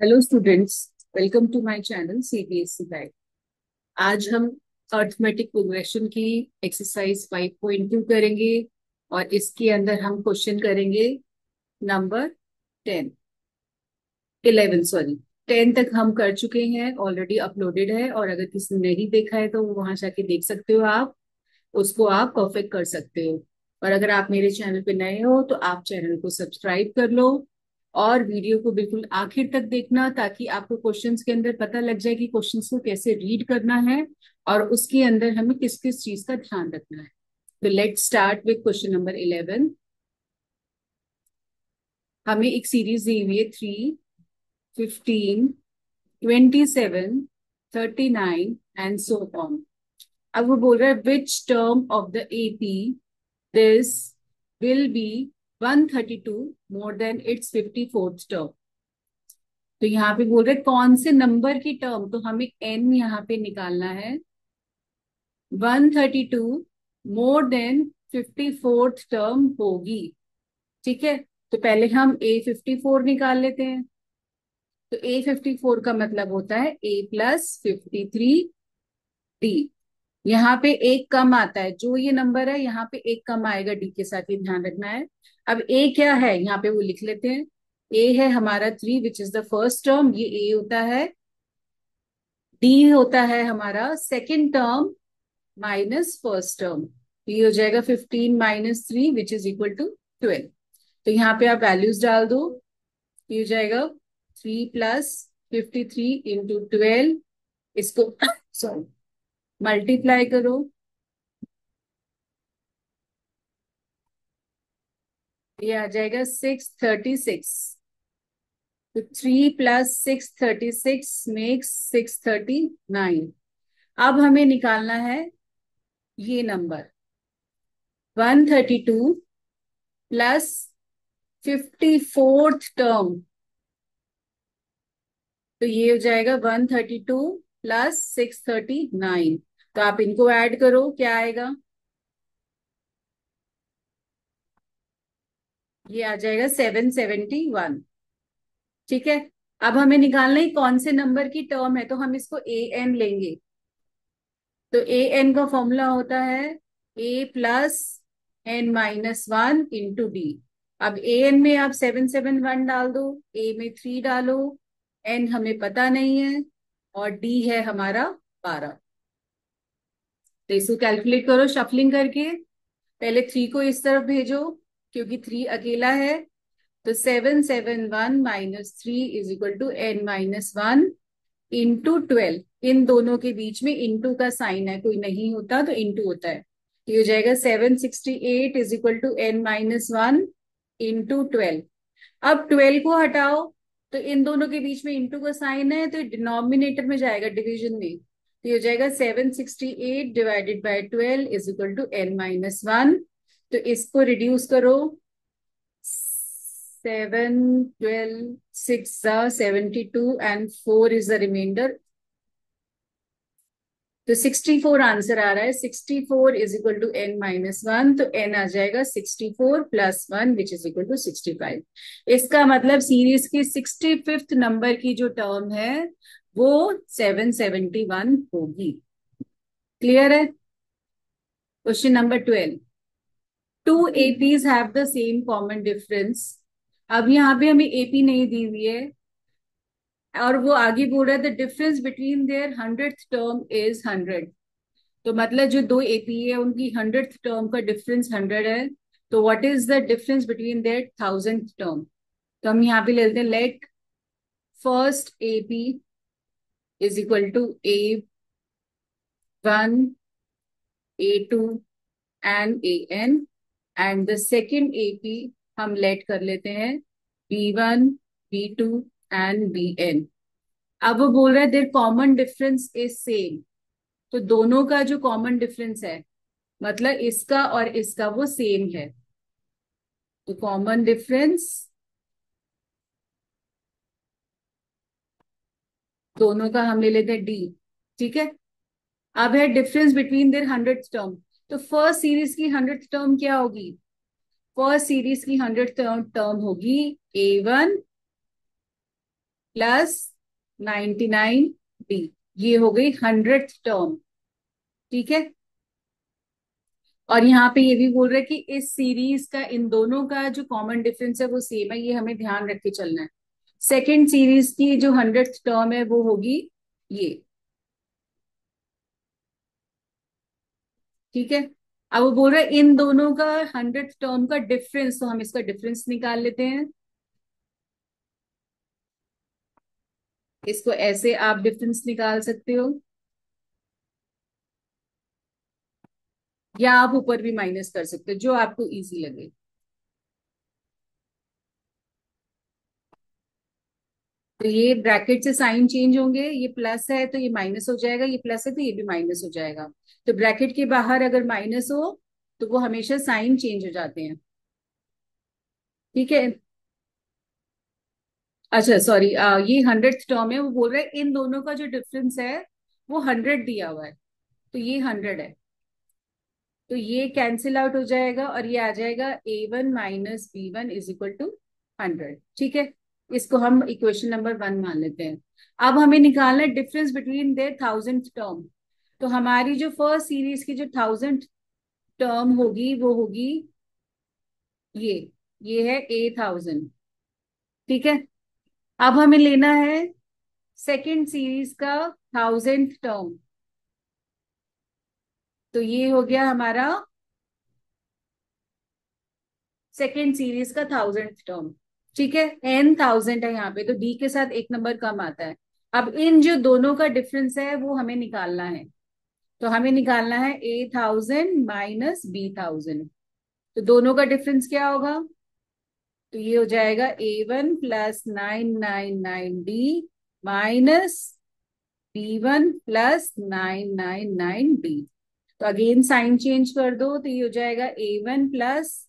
Hello students, welcome to my channel CBSE guide. आज हम arithmetic progression की exercise 5.2 करेंगे और इसके अंदर हम क्वेश्चन करेंगे नंबर 10 11 सॉरी 10 तक हम कर चुके हैं, ऑलरेडी अपलोडेड है। और अगर किसी ने नहीं देखा है तो वो वहां जाके देख सकते हो, आप उसको आप परफेक्ट कर सकते हो। और अगर आप मेरे चैनल पे नए हो तो आप चैनल को सब्सक्राइब कर लो और वीडियो को बिल्कुल आखिर तक देखना, ताकि आपको क्वेश्चंस के अंदर पता लग जाए कि क्वेश्चंस को कैसे रीड करना है और उसके अंदर हमें किस किस चीज का ध्यान रखना है। तो let's start with question number 11। हमें एक सीरीज दी हुई है 3, 15, 27, 39 एंड सो ऑन। अब वो बोल रहा है which term of the AP this will be 132 more than it's 54th term. तो यहाँ पे बोल रहे कौन से नंबर की टर्म, तो हमें एन यहाँ पे निकालना है। 132 मोर देन 54th टर्म होगी। ठीक है, तो पहले हम A54 निकाल लेते हैं। तो A54 का मतलब होता है A+53D। यहाँ पे एक कम आता है, जो ये नंबर है यहाँ पे एक कम आएगा डी के साथ, ये ध्यान रखना है। अब ए क्या है यहाँ पे वो लिख लेते हैं। ए है हमारा 3 which is the first term, ये ए होता है। डी होता है हमारा second term minus first term, ये हो जाएगा 15 - 3 विच इज इक्वल टू 12। तो यहाँ पे आप वैल्यूज डाल दो, ये हो जाएगा 3 + 53 × 12। इसको सॉरी मल्टीप्लाई करो, ये आ जाएगा 636। तो 3 + 636 मेक्स 639। अब हमें निकालना है ये नंबर 132 प्लस 54th टर्म। तो ये हो जाएगा 132 + 639। तो आप इनको ऐड करो, क्या आएगा? ये आ जाएगा 771। ठीक है, अब हमें निकालना है कौन से नंबर की टर्म है, तो हम इसको ए एन लेंगे। तो ए एन का फॉर्मूला होता है A+n-1 × D। अब ए एन में आप 771 डाल दो, ए में 3 डालो, एन हमें पता नहीं है और डी है हमारा 12। तो इसको कैलकुलेट करो शफलिंग करके। पहले 3 को इस तरफ भेजो क्योंकि 3 अकेला है। तो 771 - 3 is equal to n-1 into 12। इन दोनों के बीच में इंटू का साइन है, कोई नहीं होता तो इंटू होता है। तो ये हो जाएगा 768 is equal to n-1 into 12। अब 12 को हटाओ, तो इन दोनों के बीच में इंटू का साइन है तो डिनोमिनेटर में जाएगा, डिवीजन में। तो ये हो जाएगा 768 divided by 12 is equal to n-1। तो इसको रिड्यूस करो, 7 12 6 72 एंड 4 इज द रिमाइंडर। तो 64 आंसर आ रहा है। 64 इज इक्वल टू n-1, तो n आ जाएगा 64 + 1 विच इज इक्वल टू 65। इसका मतलब सीरीज की 65th नंबर की जो टर्म है वो 771 होगी। क्लियर है? Question number 12। Two APs have the same common difference. अब यहाँ पे हमें एपी नहीं दी हुई है और वो आगे बोल रहा है the difference between there 100th term is 100। तो मतलब जो दो एपी है उनकी 100th टर्म का डिफरेंस 100 है। तो what is the difference between their 1000th term? तो हम यहाँ पे ले लेते हैं, let first AP is equal to A1, A2 and AN and the second AP हम लेट कर लेते हैं B1, B2 एंड BN। अब वो बोल रहा है their common difference is same. तो दोनों का जो कॉमन डिफरेंस है, मतलब इसका और इसका, वो सेम है। तो कॉमन डिफरेंस दोनों का हम ले लेते हैं डी। ठीक है, अब है difference between there 100th term. तो फर्स्ट सीरीज की 100th टर्म क्या होगी? फर्स्ट सीरीज की 100th टर्म होगी A1 प्लस 99b, ये हो गई 100th टर्म। ठीक है। और यहाँ पे ये भी बोल रहे हैं कि इस सीरीज का इन दोनों का जो कॉमन डिफरेंस है वो सेम है, ये हमें ध्यान रख के चलना है। सेकेंड सीरीज की जो 100th टर्म है वो होगी ये। ठीक है। अब वो बोल रहे हैं इन दोनों का 100th टर्म का डिफरेंस, तो हम इसका डिफरेंस निकाल लेते हैं। इसको ऐसे आप डिफरेंस निकाल सकते हो, या आप ऊपर भी माइनस कर सकते हो, जो आपको इजी लगे। तो ये ब्रैकेट से साइन चेंज होंगे, ये प्लस है तो ये माइनस हो जाएगा, ये प्लस है तो ये भी माइनस हो जाएगा। तो ब्रैकेट के बाहर अगर माइनस हो तो वो हमेशा साइन चेंज हो जाते हैं। ठीक है। अच्छा सॉरी, ये 100th टर्म है, वो बोल रहे हैं इन दोनों का जो डिफरेंस है वो 100 दिया हुआ है, तो ये 100 है। तो ये कैंसिल आउट हो जाएगा और ये आ जाएगा A1 - B1 = 100। ठीक है। इसको हम इक्वेशन नंबर 1 मान लेते हैं। अब हमें निकालना है difference between their 1000th term. तो हमारी जो फर्स्ट सीरीज की जो 1000th टर्म होगी वो होगी ये ये है A1000। ठीक है। अब हमें लेना है सेकेंड सीरीज का 1000th टर्म। तो ये हो गया हमारा सेकेंड सीरीज का 1000th टर्म। ठीक है। N1000 है यहाँ पे, तो D के साथ एक नंबर कम आता है। अब इन जो दोनों का डिफरेंस है वो हमें निकालना है। तो हमें निकालना है A1000 - B1000। तो दोनों का डिफरेंस क्या होगा? तो ये हो जाएगा A1 + 999D -B1 + 999D। तो अगेन साइन चेंज कर दो, तो ये हो जाएगा A1 +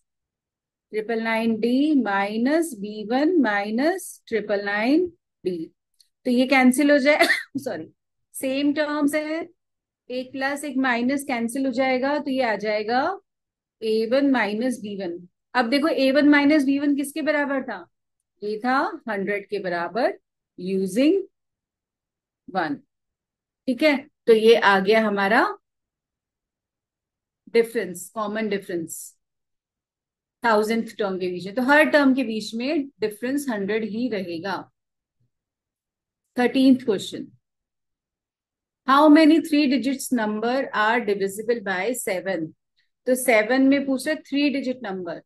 999D -B1 - 999D। तो ये कैंसिल हो जाए सॉरी, सेम टर्म्स है, एक प्लस एक माइनस कैंसिल हो जाएगा, तो ये आ जाएगा A1 - B1। अब देखो A1 - B1 किसके बराबर था? ये था 100 के बराबर, यूजिंग 1। ठीक है। तो ये आ गया हमारा difference, common difference 1000th term के बीच में। तो हर टर्म के बीच में डिफरेंस 100 ही रहेगा। 13th question, how many 3 digits number are divisible by 7? तो 7 में पूछ रहे 3 डिजिट नंबर।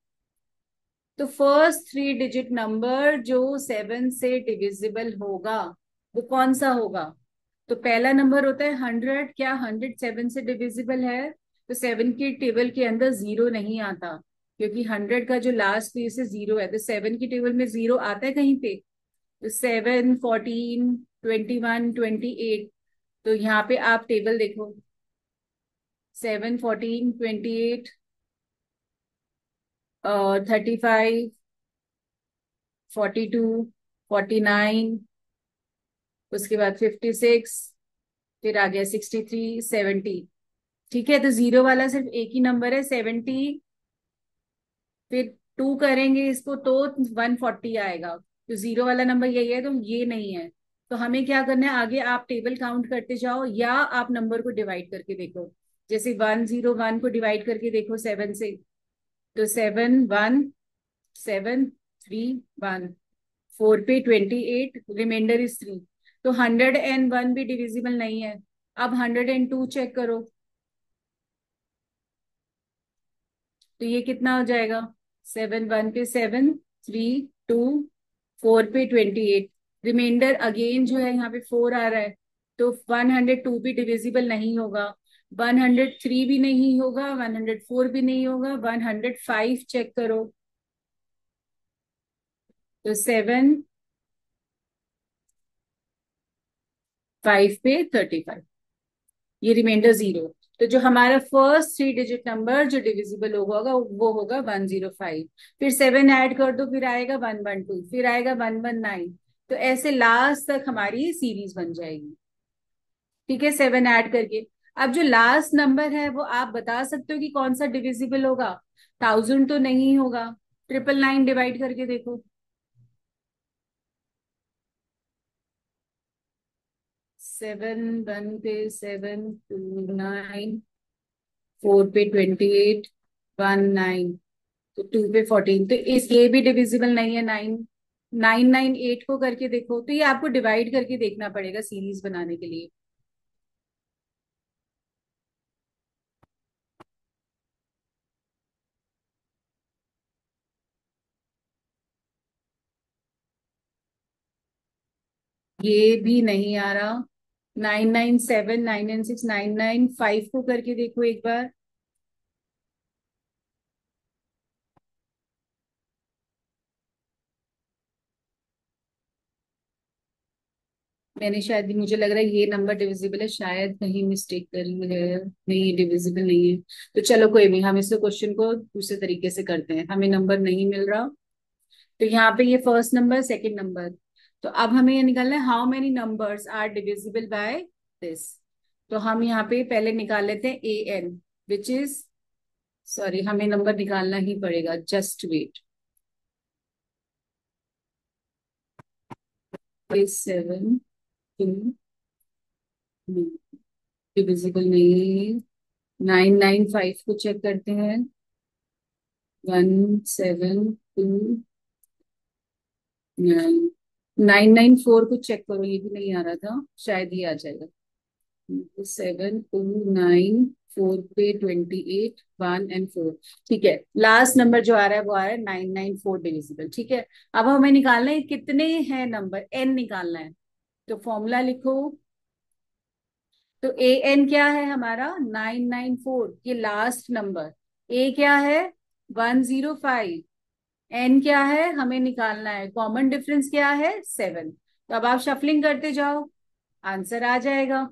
तो फर्स्ट 3 डिजिट नंबर जो 7 से डिविजिबल होगा वो कौन सा होगा? तो पहला नंबर होता है 100। क्या 100 7 से डिविजिबल है? तो 7 की टेबल के अंदर जीरो नहीं आता, क्योंकि 100 का जो लास्ट पीस है जीरो है, तो 7 की टेबल में जीरो आता है कहीं पे? तो 7, 14, 21, 28। तो यहाँ पे आप टेबल देखो, 7, 14, 28, 35, 42, 49, उसके बाद 56, फिर आ गया 63, 70। ठीक है। तो जीरो वाला सिर्फ एक ही नंबर है 70। फिर टू करेंगे इसको तो 140 आएगा। तो जीरो वाला नंबर यही है, तो ये नहीं है। तो हमें क्या करना है, आगे आप टेबल काउंट करते जाओ या आप नंबर को डिवाइड करके देखो। जैसे 101 को डिवाइड करके देखो 7 से। तो 7 1 7 3 1, 4 पे 28, रिमाइंडर इज 3। तो 101 भी डिविजिबल नहीं है। अब 102 चेक करो, तो ये कितना हो जाएगा? 7 1 पे 7, 3 2, 4 पे 28, रिमाइंडर अगेन जो है यहाँ पे 4 आ रहा है। तो 102 भी डिविजिबल नहीं होगा, 103 भी नहीं होगा, 104 भी नहीं होगा, 105 चेक करो। तो 7 5 पे 35, ये रिमाइंडर जीरो। तो जो हमारा फर्स्ट 3 डिजिट नंबर जो डिविजिबल होगा वो होगा 105। फिर 7 ऐड कर दो, फिर आएगा 112, फिर आएगा 119। तो ऐसे लास्ट तक हमारी सीरीज बन जाएगी। ठीक है, 7 ऐड करके। अब जो लास्ट नंबर है वो आप बता सकते हो कि कौन सा डिविजिबल होगा? 1000 तो नहीं होगा, 999 डिवाइड करके देखो। 7 1 पे 7 2 9, 4 पे 28, 1 9, तो 2 पे 14, तो इस ये भी डिविजिबल नहीं है। 9 9 9 8 को करके देखो, तो ये आपको डिवाइड करके देखना पड़ेगा सीरीज बनाने के लिए। ये भी नहीं आ रहा। 9 9 7, 9 9 6, 9 9 5 को करके देखो एक बार। मैंने शायद, मुझे लग रहा है ये नंबर डिविजिबल है, शायद कहीं मिस्टेक करी है। नहीं, डिविजिबल नहीं है। तो चलो कोई नहीं, हम इस क्वेश्चन को दूसरे तरीके से करते हैं, हमें नंबर नहीं मिल रहा। तो यहाँ पे ये फर्स्ट नंबर, सेकंड नंबर। तो अब हमें ये निकालना है how many numbers are divisible by this. तो हम यहाँ पे पहले निकाल लेते हैं A N, which is, sorry, हमें नंबर निकालना ही पड़ेगा, जस्ट वेट। 7 2 डिविजिबल नहीं है। 9 9 5 को चेक करते हैं। 1 7 2 9, 9 9 4 को चेक करो, ये भी नहीं आ रहा था, शायद ये आ जाएगा। 7 2 9 4 पे 28, 1 और 4। ठीक है, लास्ट नंबर जो आ रहा है वो आ रहा है 9 9 4 डिविजिबल। ठीक है, अब हमें निकालना है कितने हैं नंबर, एन निकालना है। तो फॉर्मूला लिखो। तो ए एन क्या है हमारा, 9 9 4, ये लास्ट नंबर। ए क्या है, 105। एन क्या है हमें निकालना है, कॉमन डिफरेंस क्या है, 7। तो अब आप शफलिंग करते जाओ, आंसर आ जाएगा।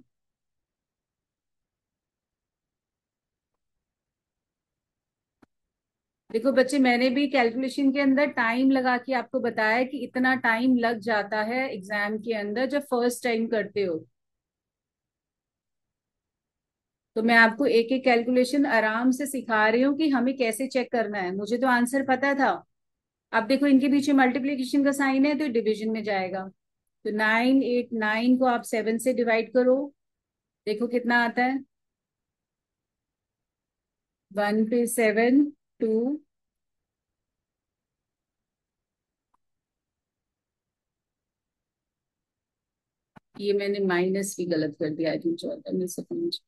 देखो बच्चे, मैंने भी कैलकुलेशन के अंदर टाइम लगा के आपको बताया कि इतना टाइम लग जाता है एग्जाम के अंदर जब फर्स्ट टाइम करते हो। तो मैं आपको एक एक कैलकुलेशन आराम से सिखा रही हूँ कि हमें कैसे चेक करना है। मुझे तो आंसर पता था। अब देखो, इनके पीछे मल्टीप्लीकेशन का साइन है तो डिवीजन में जाएगा। तो 9 8 9 को आप 7 से डिवाइड करो, देखो कितना आता है। 1 पे 7 2, ये मैंने माइनस भी गलत कर दिया, आई थिंक 14 में से 5।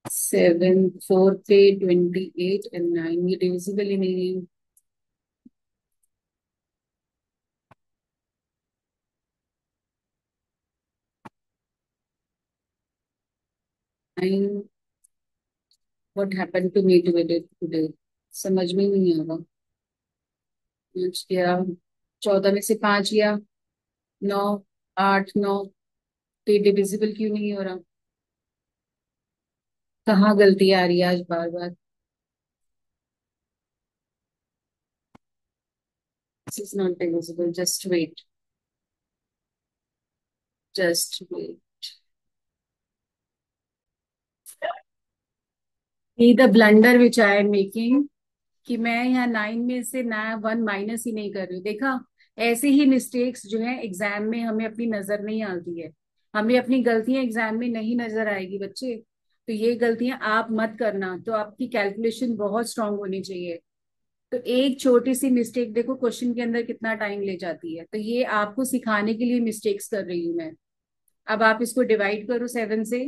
7 4 पे 28 और 9, ये डिविजिबल ही नहीं है। 9, what happened to me today, समझ में नहीं आ रहा। 5 गया, 14 में से 5 गया, 9 8 9, तो ये डिविजिबल क्यों नहीं हो रहा, कहाँ गलती आ रही है आज बार बार। This is not divisible, just wait, just wait. ये the blunder which I am making, कि मैं यहाँ 9 में से ना 1 माइनस ही नहीं कर रही हूँ। देखा, ऐसे ही मिस्टेक्स जो है एग्जाम में हमें अपनी नजर नहीं आती है। हमें अपनी गलतियां एग्जाम में नहीं नजर आएगी बच्चे। तो ये गलतियां आप मत करना, तो आपकी कैलकुलेशन बहुत स्ट्रांग होनी चाहिए। तो एक छोटी सी मिस्टेक देखो क्वेश्चन के अंदर कितना टाइम ले जाती है, तो ये आपको सिखाने के लिए मिस्टेक्स कर रही हूँ मैं। अब आप इसको डिवाइड करो 7 से।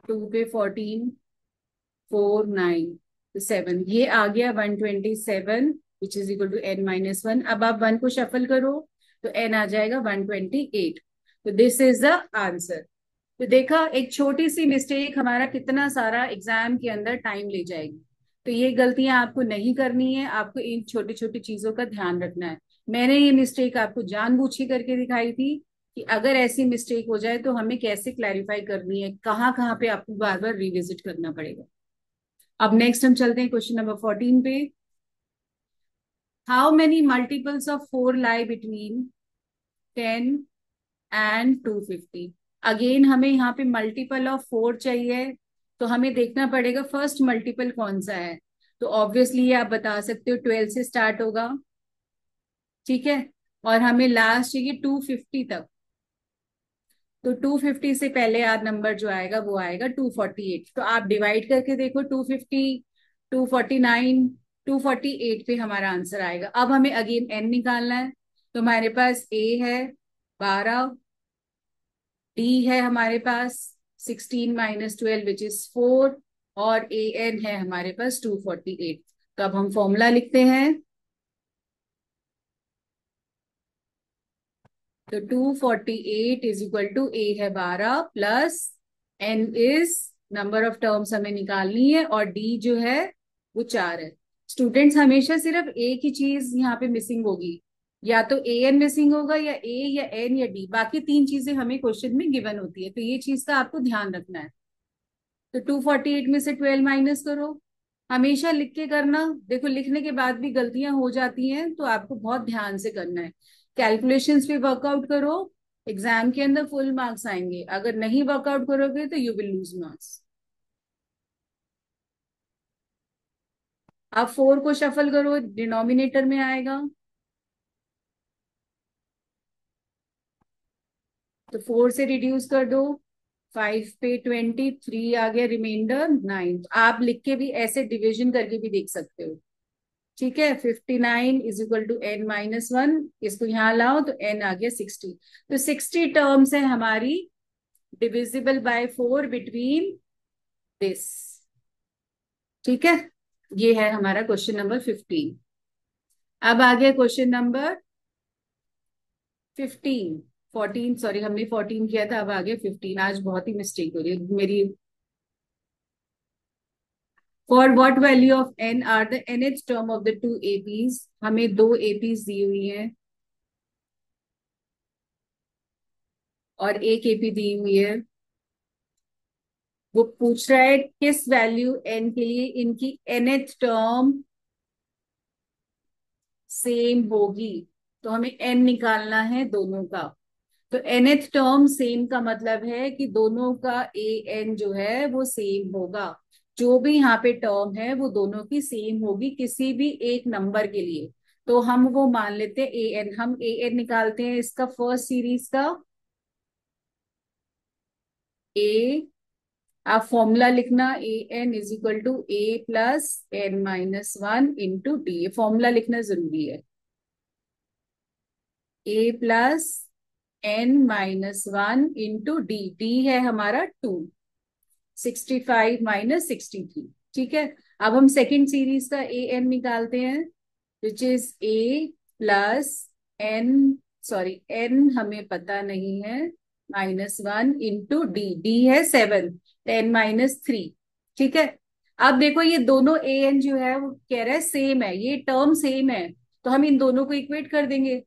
2 पे 14, 4 9, तो 7, ये आ गया 127, विच इज इक्वल टू n-1। अब आप 1 को शफल करो, तो n आ जाएगा 128। तो दिस इज द आंसर। तो देखा, एक छोटी सी मिस्टेक हमारा कितना सारा एग्जाम के अंदर टाइम ले जाएगी। तो ये गलतियां आपको नहीं करनी है, आपको इन छोटी छोटी चीजों का ध्यान रखना है। मैंने ये मिस्टेक आपको जानबूझ के करके दिखाई थी कि अगर ऐसी मिस्टेक हो जाए तो हमें कैसे क्लैरिफाई करनी है, कहाँ कहाँ पे आपको बार बार रिविजिट करना पड़ेगा। अब नेक्स्ट हम चलते हैं क्वेश्चन नंबर 14 पे। How many multiples of 4 lie between 10 and 250। Again हमें यहाँ पे मल्टीपल ऑफ 4 चाहिए। तो हमें देखना पड़ेगा फर्स्ट मल्टीपल कौन सा है। तो ऑब्वियसली ये आप बता सकते हो 12 से स्टार्ट होगा, ठीक है। और हमें लास्ट चाहिए 250 तक। तो 250 से पहले यार नंबर जो आएगा वो आएगा 248। तो आप डिवाइड करके देखो, 250, 249, 248 पे हमारा आंसर आएगा। अब हमें अगेन एन निकालना है। तो हमारे पास ए है 12, डी है हमारे पास 16 - 12 विच इज 4, और ए एन है हमारे पास 248। तो अब हम फॉर्मूला लिखते हैं। तो 248 इज इक्वल टू ए है 12 plus N is number of terms हमें निकालनी है, और डी जो है वो 4 है। स्टूडेंट्स हमेशा सिर्फ एक ही चीज यहाँ पे मिसिंग होगी, या तो ए एन मिसिंग होगा, या ए या एन या डी, बाकी तीन चीजें हमें क्वेश्चन में गिवन होती है। तो ये चीज का आपको ध्यान रखना है। तो 248 में से 12 माइनस करो। हमेशा लिख के करना, देखो लिखने के बाद भी गलतियां हो जाती हैं, तो आपको बहुत ध्यान से करना है। कैलकुलेशंस पे वर्कआउट करो, एग्जाम के अंदर फुल मार्क्स आएंगे। अगर नहीं वर्कआउट करोगे तो यू विल लूज मार्क्स। आप 4 को शफल करो, डिनोमिनेटर में आएगा। तो 4 से रिड्यूस कर दो, 5 पे 20, 3 आ गया, रिमाइंडर 9। आप लिख के भी ऐसे डिविजन करके भी देख सकते हो, ठीक है। 59 इज इक्वल टू n-1, इसको यहां लाओ तो n आ गया 60। तो 60 टर्म्स है हमारी डिविजिबल बाय 4 बिटवीन दिस, ठीक है। ये है हमारा क्वेश्चन नंबर 15। अब आ गया क्वेश्चन नंबर 15, 14 सॉरी, हमने 14 किया था, अब आ गया 15। आज बहुत ही मिस्टेक हो रही है मेरी। For what value of n are the nth term of the two APs. हमें दो एपीज दी हुई है और एक एपी दी हुई है। वो पूछ रहा है किस वैल्यू n के लिए इनकी nth टर्म सेम होगी। तो हमें n निकालना है दोनों का। तो nth टर्म सेम का मतलब है कि दोनों का ए एन जो है वो सेम होगा। जो भी यहाँ पे टर्म है वो दोनों की सेम होगी किसी भी एक नंबर के लिए। तो हम वो मान लेते हैं ए एन। हम ए एन निकालते हैं इसका फर्स्ट सीरीज का। ए, आप फॉर्मूला लिखना, A N is equal to A plus n-1 into D. ये फॉर्मूला लिखना जरूरी है। A plus n-1 into D. D है हमारा 2, 65 - 63, ठीक है। अब हम सेकेंड सीरीज का ए एन निकालते हैं, which is A plus N, sorry N हमें पता नहीं है, -1 इंटू डी। डी है 7, 10-3, ठीक है। अब देखो ये दोनों ए एन जो है वो कह रहा है सेम है, ये टर्म सेम है। तो हम इन दोनों को इक्वेट कर देंगे,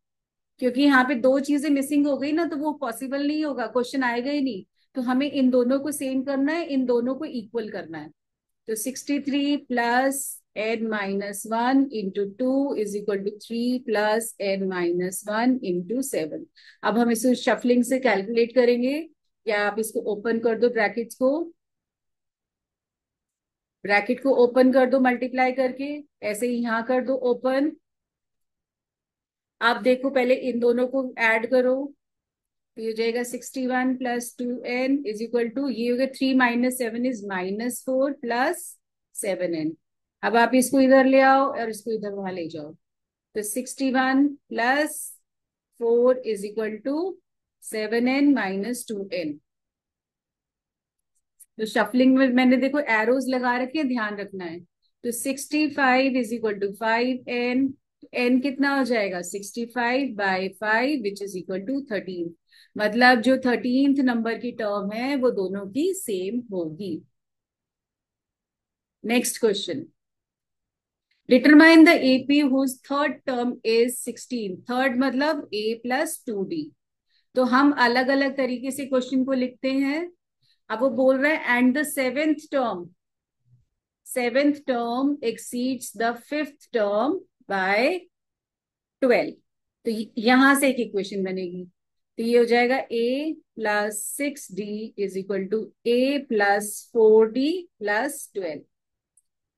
क्योंकि यहाँ पे दो चीजें मिसिंग हो गई ना, तो वो पॉसिबल नहीं होगा, क्वेश्चन आएगा ही नहीं। तो हमें इन दोनों को सेम करना है, इन दोनों को इक्वल करना है। तो 63 plus n-1 into 2 is equal to 3 plus n-1 into 7। अब हम इसे शफलिंग से कैलकुलेट करेंगे, या आप इसको ओपन कर दो, ब्रैकेट्स को, ब्रैकेट को ओपन कर दो मल्टीप्लाई करके, ऐसे ही यहां कर दो ओपन। आप देखो पहले इन दोनों को ऐड करो, तो ये हो जाएगा 61 plus 2n is equal to, ये हो गया 3 - 7 इज -4 प्लस 7n। अब आप इसको इधर ले आओ और इसको इधर वहां ले जाओ। तो 61 plus 4 is equal to 7n - 2n। तो शफलिंग में मैंने देखो एरोज लगा रखे हैं, ध्यान रखना है। तो 65 is equal to 5n। n कितना हो जाएगा 65/5 विच इज इक्वल टू 13। मतलब जो 13th नंबर की टर्म है वो दोनों की सेम होगी। Next question, determine the AP whose third term is 16। Third मतलब a प्लस 2d। तो हम अलग अलग तरीके से क्वेश्चन को लिखते हैं। अब वो बोल रहे हैं and the seventh term exceeds the fifth term by 12। तो यहां से एक इक्वेशन बनेगी। तो ये हो जाएगा a+6d is equal to a+4d+12।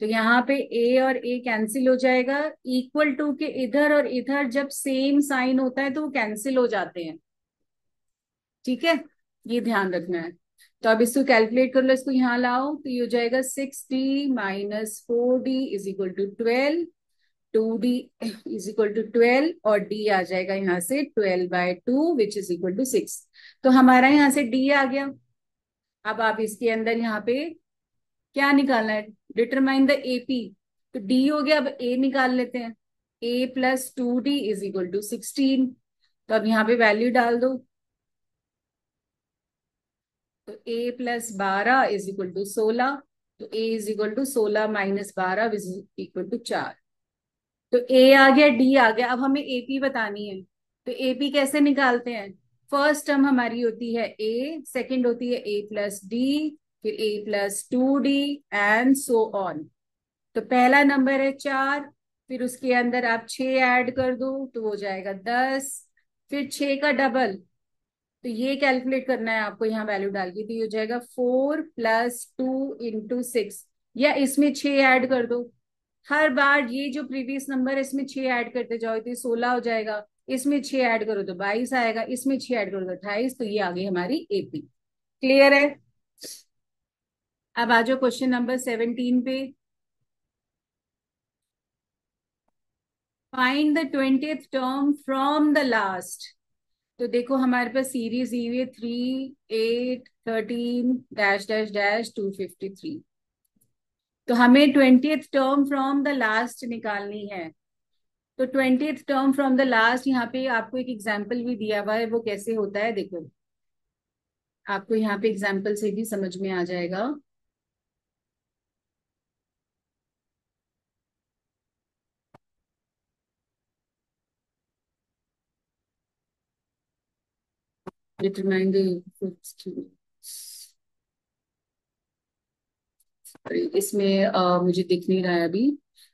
तो यहाँ पे a और a कैंसिल हो जाएगा, इक्वल टू के इधर और इधर जब सेम साइन होता है तो वो कैंसिल हो जाते हैं। ठीक है, ये ध्यान रखना है। तो अब इसको कैलकुलेट कर लो, इसको यहाँ लाओ, तो ये हो जाएगा 6d-4d is equal to 12, 2d is equal to 12, और d आ जाएगा यहाँ से 12/2 विच इज इक्वल टू 6। तो हमारा यहाँ से d आ गया। अब आप इसके अंदर यहाँ पे क्या निकालना है, डिटरमाइन द एपी। तो d हो गया, अब a निकाल लेते हैं। a+2d is equal to 16। तो अब यहाँ पे वैल्यू डाल दो। तो a+12 इज इक्वल टू 16। तो a is equal to 16 - 12 is equal to 4। तो a आ गया, d आ गया। अब हमें एपी बतानी है। तो एपी कैसे निकालते हैं? फर्स्ट टर्म हमारी होती है a, सेकंड होती है a+d, फिर a+2d एंड सो ऑन। तो पहला नंबर है 4, फिर उसके अंदर आप 6 ऐड कर दो तो हो जाएगा 10, फिर 6 का डबल। तो ये कैलकुलेट करना है आपको, यहाँ वैल्यू डाल के। तो ये हो जाएगा 4+2 × 6, या इसमें 6 ऐड कर दो। हर बार ये जो प्रीवियस नंबर है इसमें 6 ऐड करते जाओ तो ये 16 हो जाएगा, इसमें 6 ऐड करो तो 22 आएगा, इसमें 6 ऐड करो तो 28। तो ये आ गई हमारी एपी। क्लियर है? अब आ जाओ क्वेश्चन नंबर 17 पे। Find the 20th term from the last. तो देखो हमारे पास सीरीज दी हुई है 3, 8, 13 डैश डैश डैश 253। तो हमें 20th term from the last निकालनी है। तो 20th term from the last, यहाँ पे आपको एक एग्जाम्पल भी दिया हुआ है, वो कैसे होता है देखो। आपको यहाँ पे एग्जाम्पल से भी समझ में आ जाएगा। डिटरमाइन द, इसमें मुझे दिख नहीं रहा है अभी।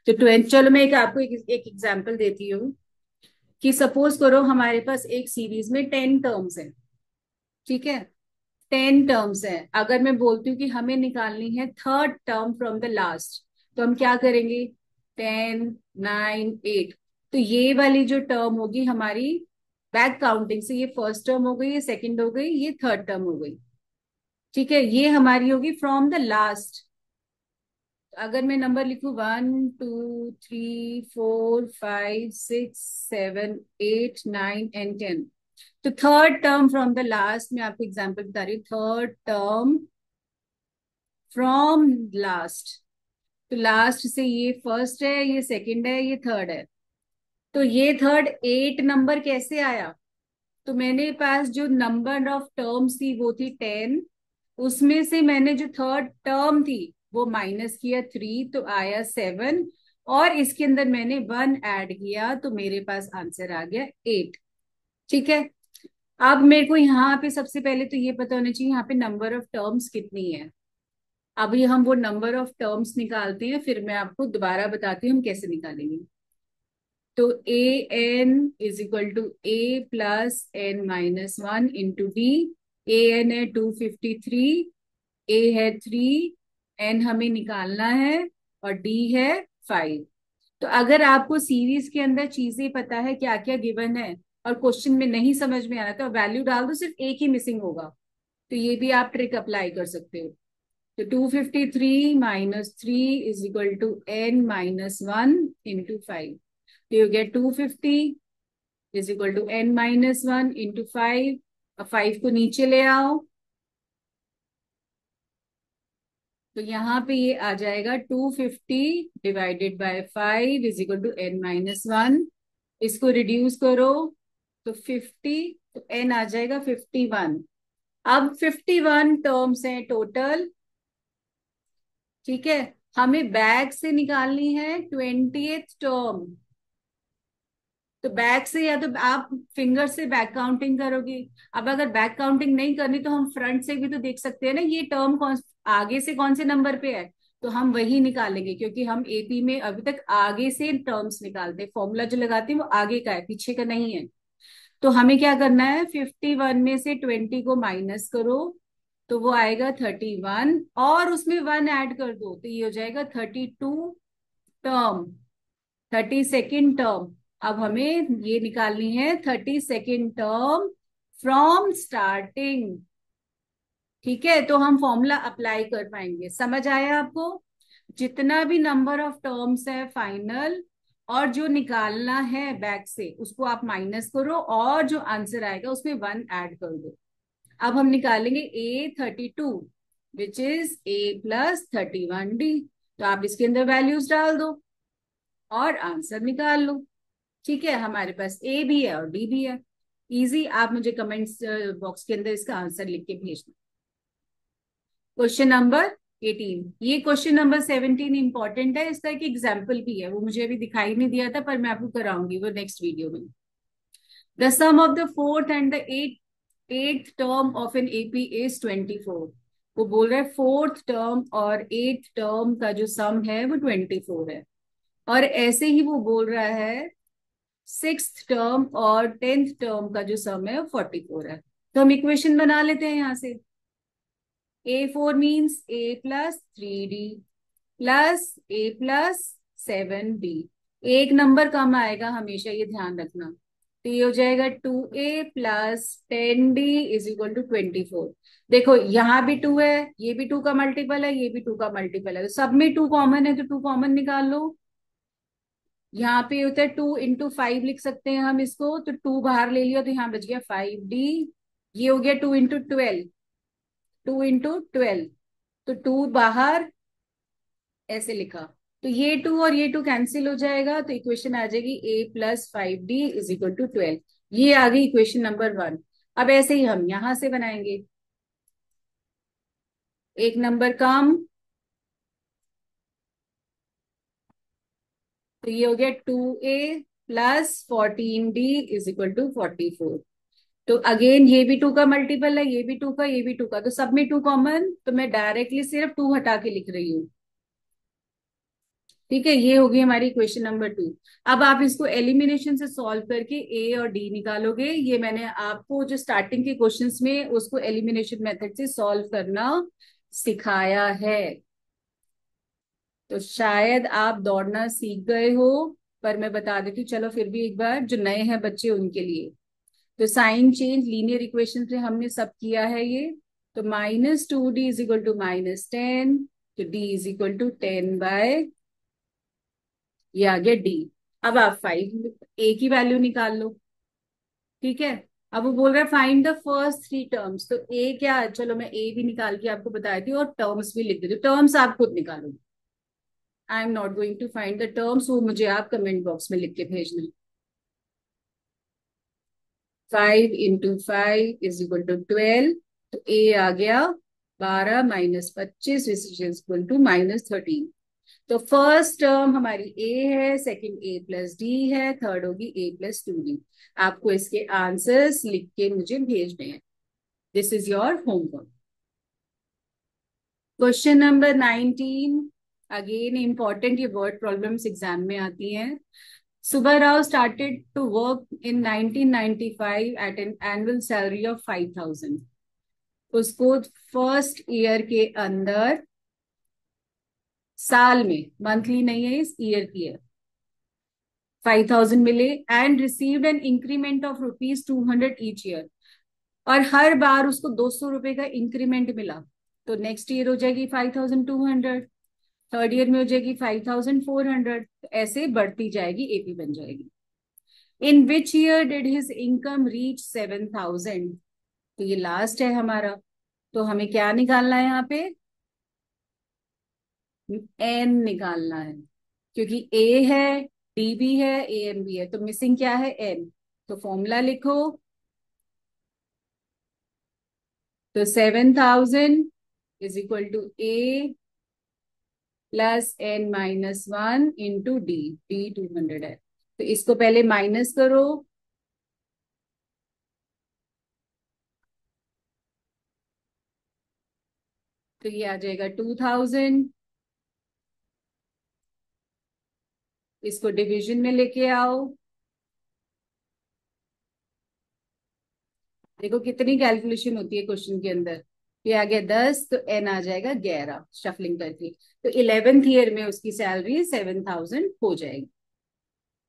तो 20, चलो मैं आपको एक एग्जाम्पल देती हूँ। कि सपोज करो हमारे पास एक सीरीज में 10 टर्म्स है। ठीक है, 10 टर्म्स है। अगर मैं बोलती हूँ कि हमें निकालनी है third term from the last, तो हम क्या करेंगे? 10, 9, 8। तो ये वाली जो टर्म होगी हमारी, बैक काउंटिंग से, ये फर्स्ट टर्म हो गई, ये सेकंड हो गई, ये थर्ड टर्म हो गई। ठीक है, ये हमारी होगी फ्रॉम द लास्ट। अगर मैं नंबर लिखूं 1, 2, 3, 4, 5, 6, 7, 8, 9 एंड 10, तो third term from the last में आपको एग्जांपल बता रही हूँ। थर्ड टर्म फ्रॉम लास्ट, तो लास्ट से ये फर्स्ट है, ये सेकंड है, ये थर्ड है। तो ये थर्ड 8 नंबर कैसे आया? तो मैंने पास जो नंबर ऑफ टर्म्स थी वो थी 10, उसमें से मैंने जो थर्ड टर्म थी वो माइनस किया 3, तो आया 7, और इसके अंदर मैंने 1 ऐड किया तो मेरे पास आंसर आ गया 8। ठीक है, अब मेरे को यहाँ पे सबसे पहले तो ये पता होना चाहिए यहाँ पे नंबर ऑफ टर्म्स कितनी है। अभी हम वो नंबर ऑफ टर्म्स निकालते हैं, फिर मैं आपको दोबारा बताती हूँ हम कैसे निकालेंगे। तो A N is equal to a+n-1 × d। A N है 253, ए है 3, एन हमें निकालना है, और डी है 5। तो अगर आपको सीरीज के अंदर चीजें पता है क्या क्या गिवन है, और क्वेश्चन में नहीं समझ में आ रहा तो वैल्यू डाल दो, सिर्फ एक ही मिसिंग होगा। तो ये भी आप ट्रिक अप्लाई कर सकते हो। तो 253 - 3 इज इक्वल टू n-1 × 5। तो you get 250 is equal to n-1 × 5। अब 5 को नीचे ले आओ, तो यहाँ पे ये आ जाएगा 250 / 5 इज इक्वल टू n-1। इसको रिड्यूस करो तो 50, तो n आ जाएगा 51। अब 51 टर्म्स हैं टोटल। ठीक है, हमें बैक से निकालनी है 20th टर्म। तो बैक से, या तो आप फिंगर से बैक काउंटिंग करोगे। अब अगर बैक काउंटिंग नहीं करनी तो हम फ्रंट से भी तो देख सकते हैं ना, ये टर्म कौन आगे से कौन से नंबर पे है, तो हम वही निकालेंगे, क्योंकि हम एपी में अभी तक आगे से टर्म्स निकालते हैं। फॉर्मूला जो लगाते हैं वो आगे का है, पीछे का नहीं है। तो हमें क्या करना है, 51 में से 20 को माइनस करो तो वो आएगा 31, और उसमें 1 ऐड कर दो तो ये हो जाएगा 32 टर्म, 32nd टर्म। अब हमें ये निकालनी है 32nd टर्म फ्रॉम स्टार्टिंग। ठीक है, तो हम फॉर्मूला अप्लाई कर पाएंगे। समझ आया आपको? जितना भी नंबर ऑफ टर्म्स है फाइनल, और जो निकालना है बैक से उसको आप माइनस करो, और जो आंसर आएगा उसमें 1 ऐड कर दो। अब हम निकालेंगे A32 विच इज A+31D। तो आप इसके अंदर वैल्यूज डाल दो और आंसर निकाल लो। ठीक है, हमारे पास ए भी है और डी भी है। इजी। आप मुझे कमेंट्स बॉक्स के अंदर इसका आंसर लिख के भेजना। Question number 18। ये क्वेश्चन नंबर 17 इंपॉर्टेंट है, इसका एक एग्जाम्पल भी है, वो मुझे अभी दिखाई नहीं दिया था पर मैं आपको कराऊंगी वो नेक्स्ट वीडियो में। The sum of the fourth and the eighth term of an AP is 24। वो बोल रहा है फोर्थ टर्म और एट्थ टर्म का जो सम है वो 24 है, और ऐसे ही वो बोल रहा है सिक्स्थ टर्म और 10th टर्म का जो सम है वो 44 है। तो हम इक्वेशन बना लेते हैं यहां से। A4 means A+3D plus A+7D। एक नंबर कम आएगा हमेशा, ये ध्यान रखना। तो ये हो जाएगा 2A+10D इज इक्वल टू 24। देखो यहाँ भी 2 है, ये भी 2 का मल्टीपल है, ये भी 2 का मल्टीपल है, तो सब में 2 कॉमन है तो 2 कॉमन निकाल लो। यहाँ पे होता है 2 × 5 लिख सकते हैं हम इसको, तो 2 बाहर ले लिया तो यहाँ बच गया 5D। ये हो गया 2 × 12, 2 × 12, तो 2 बाहर ऐसे लिखा, तो ये 2 और ये 2 कैंसिल हो जाएगा, तो इक्वेशन आ जाएगी A+5D इज इक्वल टू 12। ये आ गई इक्वेशन नंबर 1। अब ऐसे ही हम यहां से बनाएंगे, एक नंबर कम, तो ये हो गया 2A+14D इज इक्वल टू 44। तो अगेन ये भी 2 का मल्टीपल है, ये भी 2 का, ये भी 2 का, तो सब में 2 कॉमन, तो मैं डायरेक्टली सिर्फ 2 हटा के लिख रही हूँ। ठीक है, ये होगी हमारी क्वेश्चन नंबर 2। अब आप इसको एलिमिनेशन से सॉल्व करके ए और डी निकालोगे। ये मैंने आपको जो स्टार्टिंग के क्वेश्चंस में उसको एलिमिनेशन मेथड से सॉल्व करना सिखाया है, तो शायद आप दौड़ना सीख गए हो, पर मैं बता देती हूँ, चलो फिर भी एक बार जो नए हैं बच्चे उनके लिए। तो साइन चेंज लीनियर इक्वेशन से हमने सब किया है ये। तो -2D इज इक्वल टू -10, तो D इज इक्वल टू 10/, ये आ गया डी। अब आप 5 ए की वैल्यू निकाल लो। ठीक है, अब वो बोल रहा है फाइंड द फर्स्ट 3 टर्म्स, तो ए क्या है, चलो मैं ए भी निकाल के आपको बता देती हूँ और टर्म्स भी लिख देती हूँ। टर्म्स आप खुद निकालो, I am not going to find the terms, वो मुझे आप कमेंट बॉक्स में लिख के भेजना। 5 × 5 इज इक्वल टू 12, तो ए आ गया 12 - 25 विच इज इक्वल टू -13। तो फर्स्ट टर्म हमारी ए है, सेकंड A+D है, थर्ड होगी A+2D। आपको इसके आंसर्स लिख के मुझे भेजने हैं। This is your homework. Question number 19, again important, ये वर्ड प्रॉब्लम्स एग्जाम में आती हैं। Subbarao started to work in 1995 at an annual salary of 5,000। उसको फर्स्ट ईयर के अंदर, साल में, मंथली नहीं है, इस ईयर की है, 5,000 मिले and received an increment of ₹200 each year. और हर बार उसको 200 रुपए का इंक्रीमेंट मिला, तो नेक्स्ट ईयर हो जाएगी 5,200, थर्ड ईयर में हो जाएगी 5,400, ऐसे बढ़ती जाएगी, एपी बन जाएगी। In which year did his income reach 7,000। तो ये लास्ट है हमारा, तो हमें क्या निकालना है यहाँ पे, एन निकालना है, क्योंकि ए है, डी भी है, ए एम भी है, तो मिसिंग क्या है, एन। तो फॉर्मूला लिखो, तो 7,000 is equal to A+n-1 into D. D 200 है, तो इसको पहले माइनस करो, तो ये आ जाएगा 2,000। इसको डिवीजन में लेके आओ, देखो कितनी कैलकुलेशन होती है क्वेश्चन के अंदर। ये आ गया 10 तो एन आ जाएगा 11 शफलिंग करके। तो 11th ईयर में उसकी सैलरी 7,000 हो जाएगी।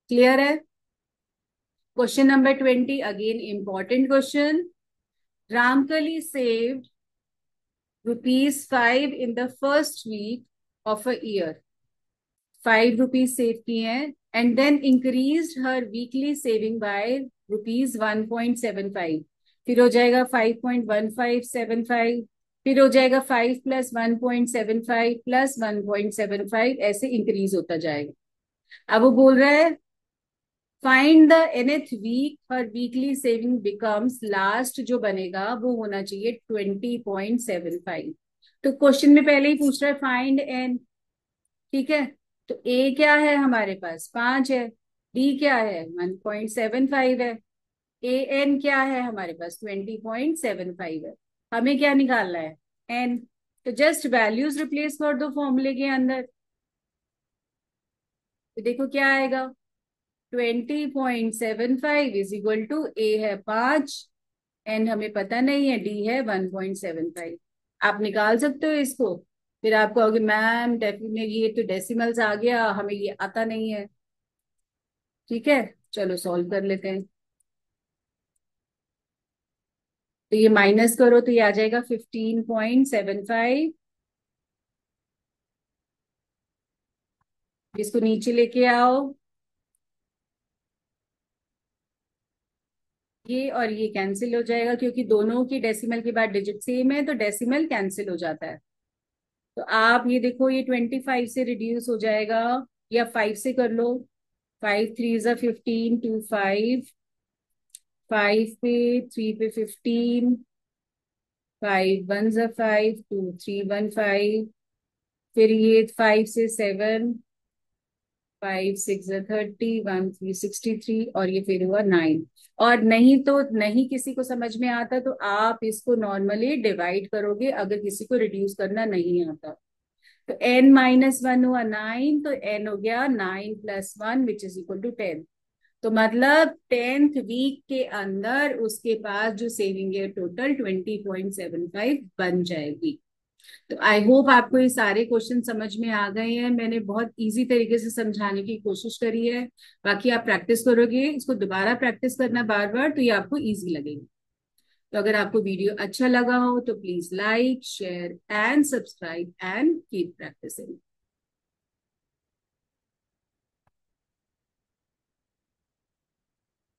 क्लियर है? Question number 20 again important question. Ramkali saved ₹5 in the first week of a year। ₹5 save किए हैं and then increase her weekly saving by ₹1.75। फिर हो जाएगा 5.1575। फिर हो जाएगा 5 प्लस 1.75 प्लस 1.75, ऐसे इंक्रीज होता जाएगा। अब वो बोल रहा है find the nth week her weekly saving becomes, last जो बनेगा वो होना चाहिए 20.75। तो क्वेश्चन में पहले ही पूछ रहा है फाइंड एन। ठीक है, तो ए क्या है हमारे पास 5 है, डी क्या है 1.75 है, ए एन क्या है हमारे पास 20.75 है। हमें क्या निकालना है एन। तो जस्ट वैल्यूज रिप्लेस कर दो फॉर्मूले के अंदर। तो देखो क्या आएगा 20.75 इज इक्वल टू ए है 5, एन हमें पता नहीं है, डी है 1.75। आप निकाल सकते हो इसको। फिर आप कहोगे मैम डेफिनेटली ये तो डेसिमल्स आ गया, हमें ये आता नहीं है। ठीक है, चलो सॉल्व कर लेते हैं। तो ये माइनस करो तो ये आ जाएगा 15.75। इसको नीचे लेके आओ, ये और ये कैंसिल हो जाएगा क्योंकि दोनों की डेसिमल के बाद डिजिट सेम है तो डेसिमल कैंसिल हो जाता है। तो आप ये देखो ये 25 से रिड्यूस हो जाएगा, या 5 से कर लो। 5 3 ज़ा 15, 2 5, 5 पे 3 पे 15, 5 1 ज़ा 5, 2 3 1 5। फिर ये 5 से 7, 5 6 ज़ा 30, 1 3 63, और ये फिर हुआ 9। और नहीं तो नहीं किसी को समझ में आता तो आप इसको नॉर्मली डिवाइड करोगे अगर किसी को रिड्यूस करना नहीं आता। तो n-1 हुआ 9, तो n हो गया 9 plus 1 which is equal to 10। तो मतलब 10th वीक के अंदर उसके पास जो सेविंग है टोटल 20.75 बन जाएगी। तो आई होप आपको ये सारे क्वेश्चन समझ में आ गए हैं। मैंने बहुत इजी तरीके से समझाने की कोशिश करी है। बाकी आप प्रैक्टिस करोगे, इसको दोबारा प्रैक्टिस करना बार बार, तो ये आपको इजी लगेगा। तो अगर आपको वीडियो अच्छा लगा हो तो please like share and subscribe and keep practising.